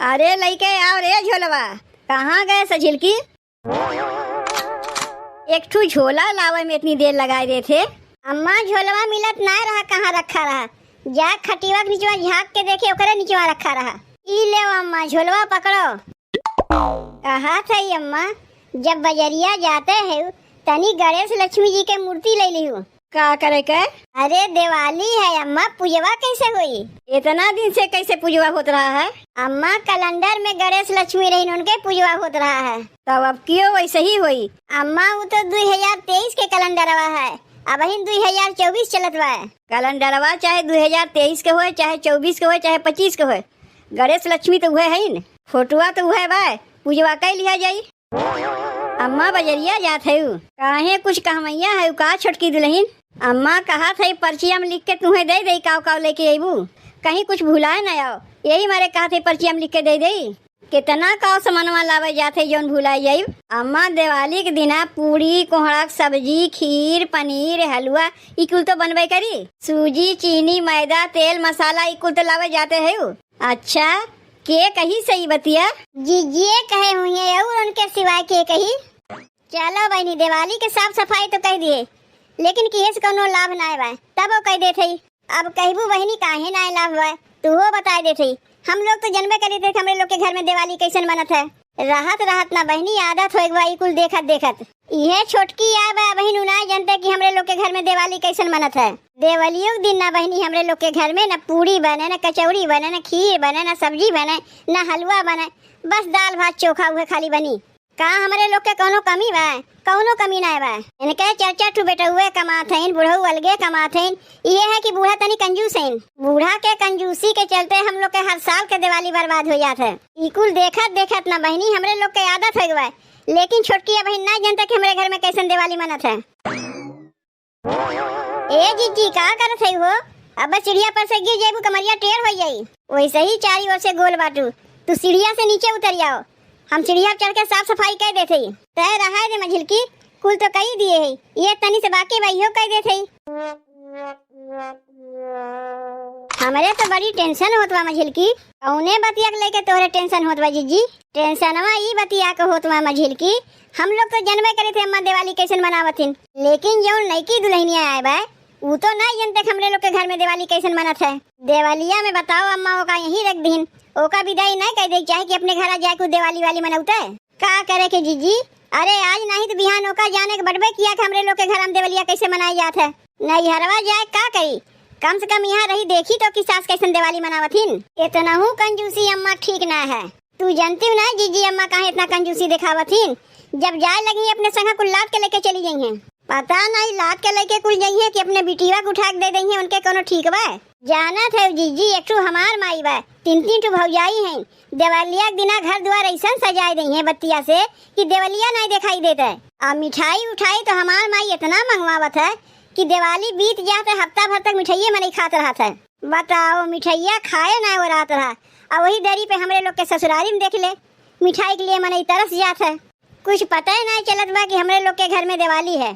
अरे लइके आओ रे झोलवा, कहाँ गए सझिलकी? एक ठू झोला लावे में इतनी देर लगाए रहे थे। अम्मा झोलवा मिलत ना रहा, कहाँ रखा रहा? जा खटिवा के नीचवा झाँक के देखे, ओकरे नीचवा रखा रहा। ई ले अम्मा झोलवा पकड़ो। कहा था अम्मा, जब बजरिया जाते है तनी गणेश लक्ष्मी जी के मूर्ति ले ली हूँ। का करे के? अरे दिवाली है अम्मा, पूजवा कैसे हुई? इतना दिन से कैसे पूजवा होत रहा है? अम्मा कैलेंडर में गणेश लक्ष्मी रही, उनके पूजवा होत रहा है। तब अब क्यों वैसे ही हुई? अम्मा वो तो 2023 के कैलेंडरवा है, अब ही 2024 चलत बा। कैलेंडरवा चाहे 2023 के हो, चाहे 24 के हो, चाहे 25 के हो, गणेश लक्ष्मी तो हुए है न, फोटुआ तो हुए बा, पूजवा कई लिया जाई। अम्मा बजरिया जात है, काहे कुछ कहमैया है का छोटकी दुल्हन? अम्मा कहा था पर्चिया में लिख के तुम्हें दे दे, काव काव लेके अबू, कहीं कुछ भुलाए ना आओ, यही मारे कहा थे पर्चिया में लिख के दे दे। कितना काव सामानवा लावे जाते जौन भुलाई जाई। अम्मा दिवाली के दिना पूरी कोहड़ा सब्जी खीर पनीर हलवा ई कुल तो बनबे करी, सूजी चीनी मैदा तेल मसाला ई कुल तो लावे जाते है। अच्छा के कही सही बतिया? जीजिए कहे हुई है और उनके सिवाय के कही। चलो बहनी दिवाली के साफ सफाई तो कह दिए, लेकिन किसी से कोनो लाभ ना आए तब वो कह दे थी। अब कहबू बहनी काहे ना लाभ हुआ तू वो बता दे थी। हम लोग तो जनबे करी थे हमरे लोग के घर में दिवाली कैसन बनत है। राहत राहत ना बहनी आदत हो गई कुल देखत देखत। ये छोटकी आ बा बहन उनाई जानते कि हमरे लोग के घर में दिवाली कैसन बनत है। दिवालियों के दिन ना बहनी हमरे लोग के घर में न पूरी बने, न कचौड़ी बने, न खीर बने, न सब्जी बने, न हलवा बने, बस दाल भात चोखा हुए खाली बनी। का हमारे लोग के कोनो कमी बा? कौनो कमी ना बा। इनके चर्चा टू बेटा हुए कमात हैं, बुढ़ऊ अलगे कमात हैं। ये है कि बूढ़ा तनी कंजूस हैं। बूढ़ा के कंजूसी के चलते हम लोग के हर साल के दिवाली बर्बाद हो जात है। इकुल देखत देखत ना बहनी हमरे लोग के आदत हो गवा, लेकिन छोटकी बहन ना जानता कि हमारे घर में कैसन दिवाली मनत है। ए जीजी का करत है हो? अब सीढ़िया पर से गिर जाबू, कमरिया टेढ़ हो जाई। वैसे ही चारी ओर से गोल बाटू, तू सीढ़िया से नीचे उतर जाओ, हम सीढ़िया चढ़ के साफ सफाई कर देते। तय रहा दे मझिलकी, कुल तो कही दिए है, ये तनी से बाकी भाइयों कह देते। हमारे तो बड़ी टेंशन होत बा मझिलकी। कौने बतिया के लेके तोहरे टेंशन होत बा जीजी? टेंशनवा ई बतिया के होत बा मझिलकी, हम लोग तो जनबे करे थे अम्मा दिवाली कैसन मनावथिन, लेकिन जो नईकी दुल्हनिया आए बा वो तो नहीं जानते हमरे लोग के घर में दिवाली कैसन मनत है। दिवालिया में बताओ अम्मा वो का यही रख दीन, ओका विदाई नहीं कह दे चाहे कि अपने घर जाए को दिवाली वाली मनौता है। का करे के जीजी? अरे आज नहीं तो बिहान ओका जाने के बटबे किया कि हमरे लोग के घर में दिवालिया कैसे मनाई जात है। नहीं हरवा जाए का करी, कम से कम यहाँ रही देखी तो कि सास कैसन दिवाली मनावथिन। इतना हूँ कंजूसी अम्मा ठीक ना है। तू जानती हूँ ना जीजी अम्मा कहाँ इतना कंजूसी दिखावथिन। जब जाए लगी अपने संग कुल लाद के लेके चली गई हैं। पता नहीं लाद के लेके कुल गई है कि अपने बिटिया को उठा के दे देंगे उनके कोनो ठीक बा। जाना था जीजी एक ठू हमार माई बा, तीन तीन ठू भौजाई हैं। दिवालिया के दिना घर द्वार ऐसा सजाए दी है बत्तिया से कि दिवालिया नहीं दिखाई देता है। और मिठाई उठाई तो हमार माई इतना मंगवावत है कि दिवाली बीत जाते हफ्ता भर तक मिठाइये में नहीं खात रहा था। बताओ मिठाइया खाए ना वो रात रहा, और वही दरी पे हमरे लोग के ससुरारी में देख ले मिठाई के लिए मन तरस जात है। कुछ पता ही नहीं चलत बा कि हमरे लोग के घर में दिवाली है।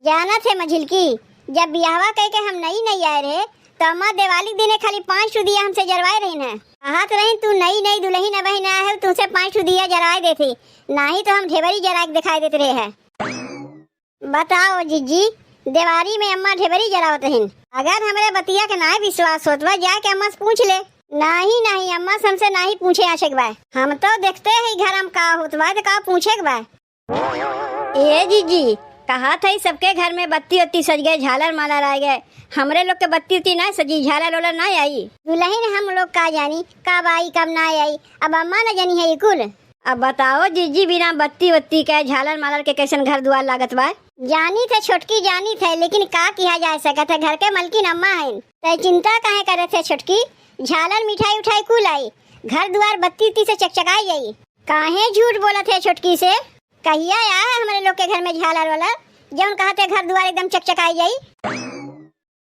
जाना थे मझिलकी, जब ब्याहवा कह के हम नहीं आए रहे तो अम्मा दिवाली दिने खाली 5 दिया हमसे जरवाए रही है। हाथ रही तू नई दुल्हन बहन आया है, तुमसे 5 दिया जराए देती, नहीं तो हम ढेबरी जरा के दिखाई देते रहे हैं। बताओ जीजी दिवाली में अम्मा ढेबरी जरावत हैं। अगर हमारे बतिया के ना विश्वास होता जाके अम्मा से पूछ ले। नहीं अम्मा हमसे नहीं पूछे आशक बा, हम तो देखते हैं घर हम का होता तो का पूछे बा। ए जीजी कहा था सबके घर में बत्ती उत्ती सज गए, झालर मालर आ गए, हमरे लोग के बत्ती उत्ती ना सजी, झालर वालर ना आई। दुल्हन हम लोग का जानी कब आई कब ना आई, अब अम्मा न जानी है कुल। अब बताओ जीजी बिना बत्ती उत्ती के झालर मालर के कैसन घर द्वार लागत बा? जानी थे छोटकी जानी थे, लेकिन का किया जा सकता है, घर के मलकिन अम्मा है। तो चिंता काहे करे थे छोटकी, झालर मिठाई उठाई कुल आई, घर द्वार बत्ती उत्ती से चकचकाई जाई। काहे झूठ बोला थे छोटकी से? कहिया आया है हमारे लोग के घर में झालर वाला जब कहते घर द्वार एकदम चकचकाई जाई।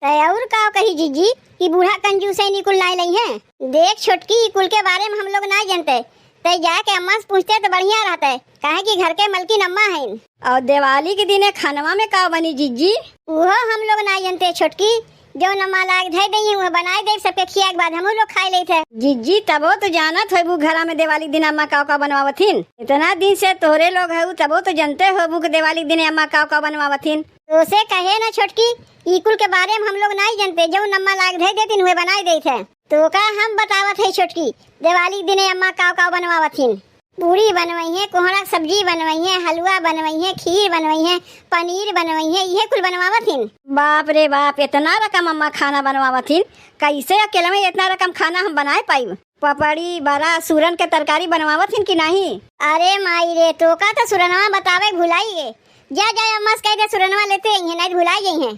और का कही जीजी कि बूढ़ा कंजूस है निकुल नहीं लई है। देख छोटकी कुल के बारे में हम लोग नहीं जानते, तो जाके अम्मा से पूछते तो बढ़िया रहता है, काहे कि घर के मलकिन अम्मा है। और दिवाली के दिन खानवा में का बनी जीजी? वो हम लोग नहीं जानते छोटकी, जो अम्मा लाग धै दई वो बनाए दे सबके खिया के बाद हम लोग खाई ले थे। जीजी तबो तो जानत होबू घरा में दिवाली दिन अम्मा का बनवावथिन। इतना दिन से तोरे लोग है तबो तो जानते होबू कि दिवाली दिन अम्मा का बनवावथिन। तो उसे कहे ना छोटकी ई कुल के बारे में हम लोग नहीं जानते, जो अम्मा लाग धै देतिन हुए बनाए दे थे। तो का हम बतावत है छोटकी दिवाली दिन अम्मा का बनवावथिन। पूरी बनवाई है, कोहड़ा सब्जी बनवाई है, हलवा बनवाई है, खीर बनवाई है, पनीर बनवाई है, ये कुल बनवावथिन। बाप रे बाप, इतना रकम अम्मा खाना बनवावथिन। कैसे अकेले में इतना रकम खाना हम बनाए पाई? पपड़ी बड़ा सूरन के तरकारी बनवावथिन कि नहीं? अरे माई रे, तो का तो सुरनवा बतावे भुलाई गे। जा जा अम्मा से कह दे सुरनवा लेते हैं, नहीं भुलाई गई हैं।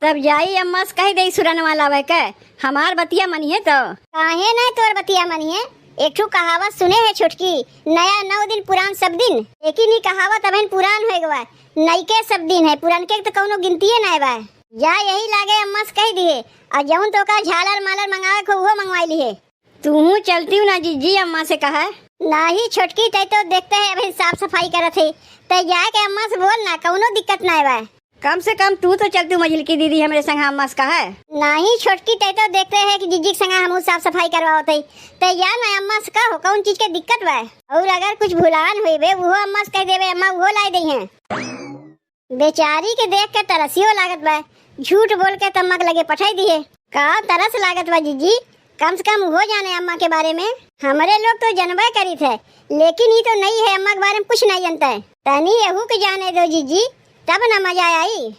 तब जाई अम्मा से कह दे सुरनवा लावे के। हमार बतिया मनिए तो काहे नहीं तोर बतिया मनिए। एक ठो कहावत सुने है छोटकी, नया 9 दिन पुरान सब दिन। एक ही कहावत अबन पुरान हो गवा, नई के सब दिन है, पुरान के तो कौनो गिनतीये नहीं बा। जा यही लागे अम्मा से कह दिए और जौन तो का झालर मालर मंगावे को वो मंगवाई ली है। तू चलती हूँ ना जीजी अम्मा से कहा नहीं छोटकी, तय तो देखते है अभी साफ सफाई करत है, तय जाके अम्मा से बोल ना, कौनो दिक्कत नहीं बा। कम से कम तू तो चलती मजिल की दीदी हमारे संग अम्मा से कहा नहीं छोटकी, तय तो देखते है कि जीजी के संग हम साफ सफाई करवावत है, तय जा ना अम्मा से कहो कौन चीज के दिक्कत बा। और अगर कुछ भुलान हुई बे वो अम्मा से कह देवे, अम्मा वो लाई दी है। बेचारी के देख के तरसियो लागत बा, झूठ बोल के तम्मा के लगे पठाई दी है। का तरस लागत बा जीजी, कम से कम हो जाने अम्मा के बारे में। हमारे लोग तो जनबे करी थे, लेकिन ये तो नहीं है, अम्मा के बारे में कुछ नहीं जानता है। तनी यहू के जाने दो जीजी, तब न मजा आई।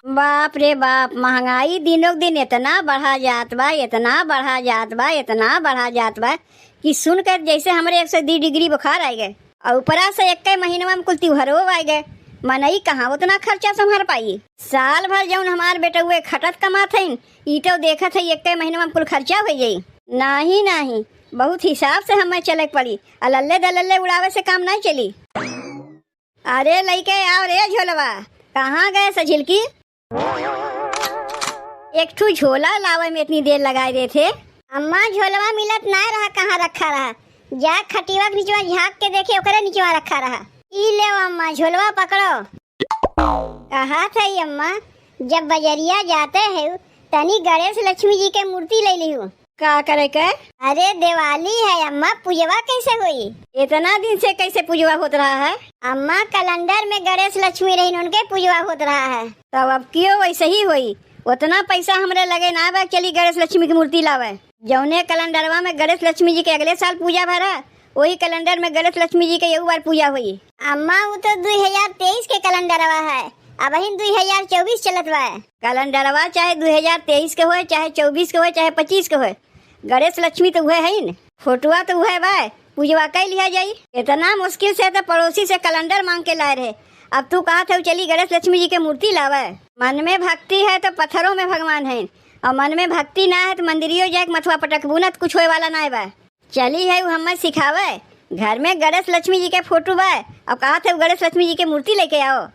बाप रे बाप, महंगाई दिनों दिन इतना बढ़ा जात बा, इतना बढ़ा जात बा, इतना बढ़ा जात बा कि सुनकर जैसे हमारे 102 डिग्री बुखार आ गए और ऊपरा से 1 महीना में कुल त्योहारो आ गए। मनई कहाँ उतना खर्चा संभाल पाई। साल भर जौन हमार बेटा हुए खटत कमात है, ई तो देखत है 1 महीना में कुल खर्चा हो जाई। नहीं नहीं, बहुत हिसाब से हमें चले पड़ी, अल्ले दल्ले उड़ावे से काम नहीं चली। अरे लइके आओ रे झोलवा, कहाँ गए सझिलकी? एक ठू झोला लावे में इतनी देर लगाए दे थे। अम्मा झोलवा मिलत ना रहा, कहाँ रखा रहा, जा खटिवा के नीचवा झाँक के देखे ओकरे नीचवा रखा रहा। ई ले अम्मा झोलवा पकड़ो। कहा था अम्मा जब बजरिया जाते हैं तनी गणेश लक्ष्मी जी के मूर्ति ले ली हूँ। का करे के? अरे दिवाली है अम्मा, पूजवा कैसे हुई? इतना दिन से कैसे पूजवा होत रहा है? अम्मा कैलेंडर में गणेश लक्ष्मी रही, उनके पूजवा होत रहा है। तब अब क्यों वैसे ही हुई? उतना पैसा हमरे लगे ना बा चली गणेश लक्ष्मी की मूर्ति लावे। जौने कैलेंडरवा में गणेश लक्ष्मी जी के अगले साल पूजा भरा, वही कैलेंडर में गणेश लक्ष्मी जी के एक बार पूजा हुई। अम्मा वो तो 2023 के कैलेंडरवा है, अब 2024 चलत बा। कैलेंडरवा चाहे 2023 के हो, चाहे 24 के हो, चाहे 25 के हो, गणेश लक्ष्मी तो हुए है न, फोटुआ तो हुए बा, पूजवा कई लिया जाई। इतना मुश्किल से तो पड़ोसी से कैलेंडर मांग के लाए रहे, अब तू कहा था चली गणेश लक्ष्मी जी के मूर्ति लावे। मन में भक्ति है तो पत्थरों में भगवान है, और मन में भक्ति ना है तो मंदिरियो जाए मथुआ पटकबू न कुछ होए वाला ना बा। चली है वो हमें सिखावे, घर में गणेश लक्ष्मी जी के फोटो बा, अब कहा था गणेश लक्ष्मी जी के मूर्ति लेके आओ।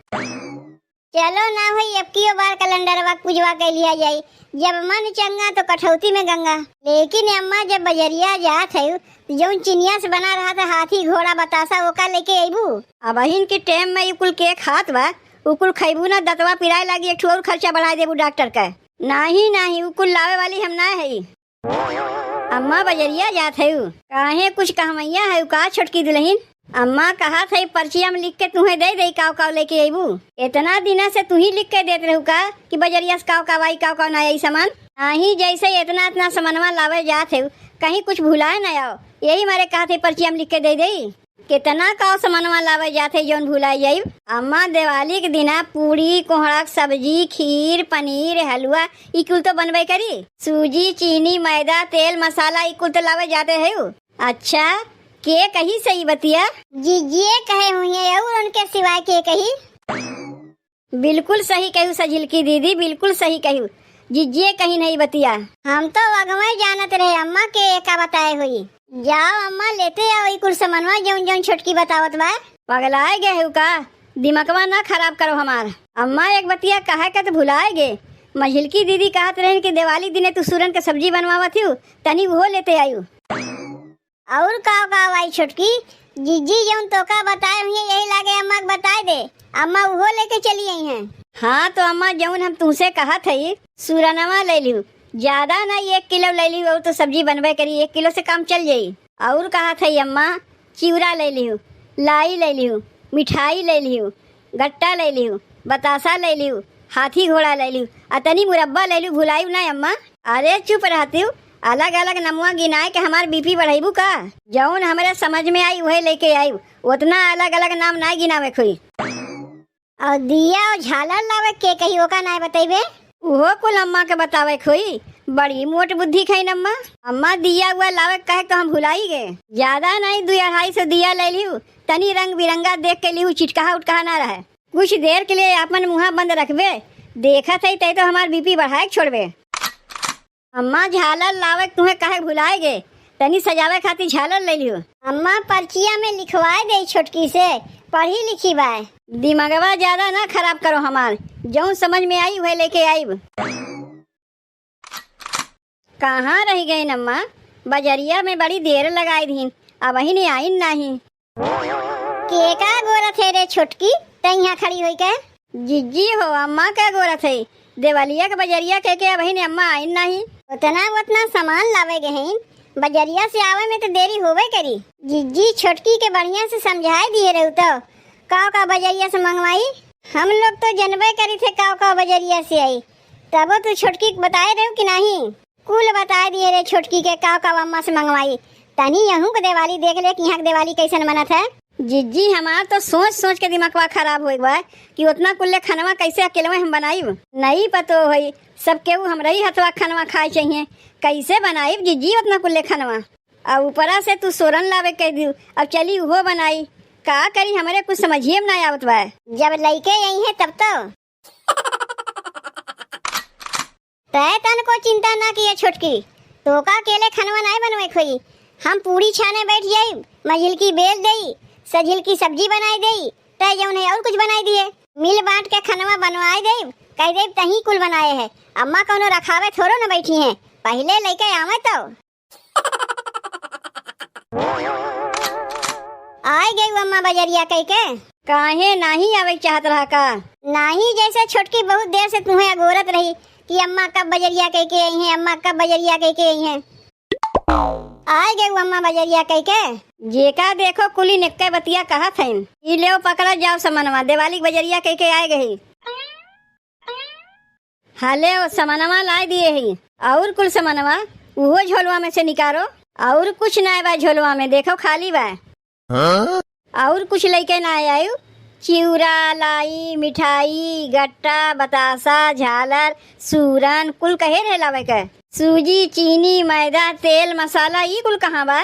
चलो ना भाई, अब की बार कैलेंडरवा पूजवा के लिया जाई, जब मन चंगा तो कठौती में गंगा। लेकिन अम्मा जब बजरिया जात है जो चिनिया से बना रहा था हाथी घोड़ा बतासा ओका लेके अबू। अब अहिन के टाइम में कुल केक हाथ बा, उकुल खैबू ना दतवा पिराए लागी, एक और खर्चा बढ़ा देबू डॉक्टर का। नहीं नहीं, उकुल लावे वाली हम ना है। अम्मा बजरिया जात है, काहे कुछ कहमैया है का छोटकी दुल्हन? अम्मा कहा था पर्चिया में लिख के तुम्हें दे दे काव काव लेके अबू। इतना दिन से तू ही लिख के देते रहू का कि बजरिया से काव कावाई काव काव ना आई सामान। नहीं, जैसे इतना इतना सामानवा लावे जात है, कहीं कुछ भुलाए ना आओ, यही मारे कहा थे पर्चिया में लिख के दे दे। कितना काव सामानवा लावे जाते जौन भुलाई जाई। अम्मा दिवाली के दिना पूरी कोहड़ा सब्जी खीर पनीर हलवा ई कुल तो बनबे करी। सूजी चीनी मैदा तेल मसाला ई कुल तो लावे जाते है। अच्छा के कही सही बतिया? जीजिए कहे हुई है और उनके सिवाय के कही? बिल्कुल सही कहू सजिलकी दीदी, बिल्कुल सही कहू, जीजिए कहीं नहीं बतिया। हम तो अगवे जानत रहे अम्मा के का बताए हुई। जाओ अम्मा लेते आओ कुल सामानवा जौन जौन छोटकी बतावत बा। पगलाए गए हो का? दिमागवा ना खराब करो हमार। अम्मा एक बतिया कहा के तो भुलाए गे, मझिलकी दीदी कहत रहे कि दिवाली दिने तू सूरन के सब्जी बनवावत हूँ, तनी वो लेते आयु। और का आई छोटकी जीजी जौन तोका बताए हुए यही लागे अम्मा के बताए दे, अम्मा वो लेके चली आई हैं। हाँ तो अम्मा जौन हम तुमसे कहा थी सूरनवा ले लियो, ज्यादा ना 1 किलो ले लियो और तो सब्जी बनवे करी 1 किलो से काम चल जाई। और कहा थी अम्मा चिवड़ा ले लियो, लाई ले लियो, मिठाई ले लियो, गट्टा ले लियो, बतासा ले लियो, हाथी घोड़ा ले लियो, अतनी मुरब्बा ले लियो, भुलायू ना अम्मा। अरे चुप रहती हूँ, अलग अलग नमुआ गिनाए के हमार बीपी बढ़ाईबू का? जौन हमारे समझ में आई वही लेके आई, उतना अलग अलग नाम ना गिनावे कोई। और दिया और झालर लावे के कही ओका ना बताइबे? वो कुल अम्मा के बतावे खोई, बड़ी मोट बुद्धि खाई अम्मा। अम्मा दिया हुआ लावे कहे तो हम भुलाई गए। ज्यादा नहीं 200-250 दिया ले लियो, तनी रंग बिरंगा देख के लियो, चिटकहा उटकहा ना रहे। कुछ देर के लिए अपन मुँह बंद रखबे, देखा थे तो हमार बीपी बढ़ाए छोड़बे। अम्मा झालर लावे तुम्हें कहे भुलाए गे, तनी सजावे खातिर झालर ले लियो। अम्मा पर्चिया में लिखवाए दे छोटकी से, पढ़ी लिखी बाय। दिमागवा ज्यादा ना खराब करो हमार, जौन समझ में आई वही लेके आई। कहाँ रह गई अम्मा? बजरिया में बड़ी देर लगाई थी, अब वही नहीं आई नहीं। के का गोरत है रे छोटकी, तैयां खड़ी हुई के? जिज्जी हो अम्मा क्या गोरत है? देवालिया के बजरिया के वही अम्मा आई नहीं। उतना सामान लावे गए, बजरिया से आवे में तो देरी होवे करी। जिज्जी छोटकी के बढ़िया से समझाए दिए रहे तो का बजरिया से मंगवाई। हम लोग तो जनबे करी थे का बजरिया से आई, तब तू छोटकी को बताए रहे कि नहीं? कुल बताए दिए रे छोटकी के का अम्मा से मंगवाई। तनी यहूं के दिवाली देख ले कि यहाँ के दिवाली कैसन मनत है। जिज्जी हमार तो सोच सोच के दिमागवा खराब हो गया कि उतना कुल्ले खानवा कैसे अकेले हम बनाई। नहीं पतो है सब केहू हमरा ही हथवा खानवा खाए चाहिए, कैसे बनाई जिज्जी उतना कुल्ले खानवा? और ऊपरा से तू सोरन लावे कह दी, अब चली वो बनाई। का करी हमारे कुछ समझिए में ना आवत बा। जब लइके यही है तब तो तय तन को चिंता ना किए छोटकी, तो का अकेले खानवा नहीं बनवे खोई। हम पूरी छाने बैठ जाई, मझिल की बेल दई, सजिल की सब्जी बनाई दई, तय जौन है और कुछ बनाई दिए, मिल बांट के खानवा बनवाई दई, कह दे तही कुल बनाए है। अम्मा कोनो रखावे थोड़ो न बैठी हैं, पहले लेके आवे तो आई गई अम्मा बजरिया कह के। काहे नहीं आवे चाहत रहा का? नहीं, जैसे छोटकी बहुत देर से तुम्हें अगोरत रही कि अम्मा कब बजरिया कह के आई हैं, अम्मा कब बजरिया कह के आई हैं। आई गई अम्मा बजरिया कह के। जेका देखो कुली निक्के बतिया कहा थे, ई ले पकड़ा जाओ समनवा, दिवाली बजरिया कह के आए गई। हाले वो समनवा लाई दिए ही, और कुल समनवा वो झोलवा में से निकालो, और कुछ ना बा झोलवा में, देखो खाली बा। और कुछ लेके ना आयु, चिवड़ा लाई, मिठाई, गट्टा, बतासा, झालर, सूरन कुल कहे रहे लावे के। सूजी, चीनी, मैदा, तेल, मसाला ये कुल कहाँ बा?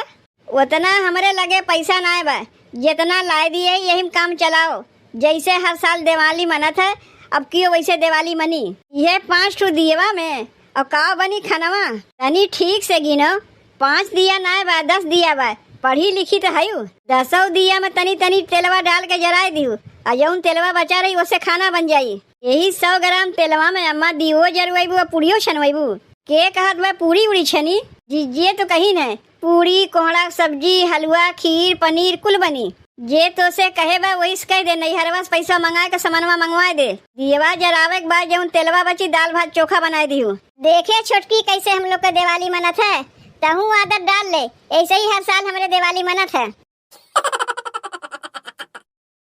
उतना हमरे लगे पैसा ना बा, जितना ला दिए यही काम चलाओ। जैसे हर साल दिवाली मनत है, अब क्यों वैसे दिवाली मनी। ये 5 ठो दिएवा में और का बनी खानवा? तनी ठीक से गिनो, 5 दिया ना बा, 10 दिया बा। पढ़ी लिखी तो है, 10 दिया में तनी तनी तेलवा डाल के जराए दियो, और जौन तेलवा बचा रही उससे खाना बन जाई। यही 100 ग्राम तेलवा में अम्मा दियो जरवाइबू और पूड़ियो छनवाइबू। के कहत बा पूरी उड़ी छनी? जिज्जिए तो कही न, पूरी, कोहड़ा, सब्जी, हलवा, खीर, पनीर कुल बनी। जे तो से कहे बा वही कह दे, नहीं हरवा से पैसा मंगा के सामानवा मंगवा दे। दियवा जरावे के बाद जौन तेलवा बची दाल भात चोखा बनाए दियो। देखे छोटकी कैसे हम लोग का दिवाली मनत है, तहू आदत डाल ले, ऐसे ही हर साल हमारे दिवाली मनत है।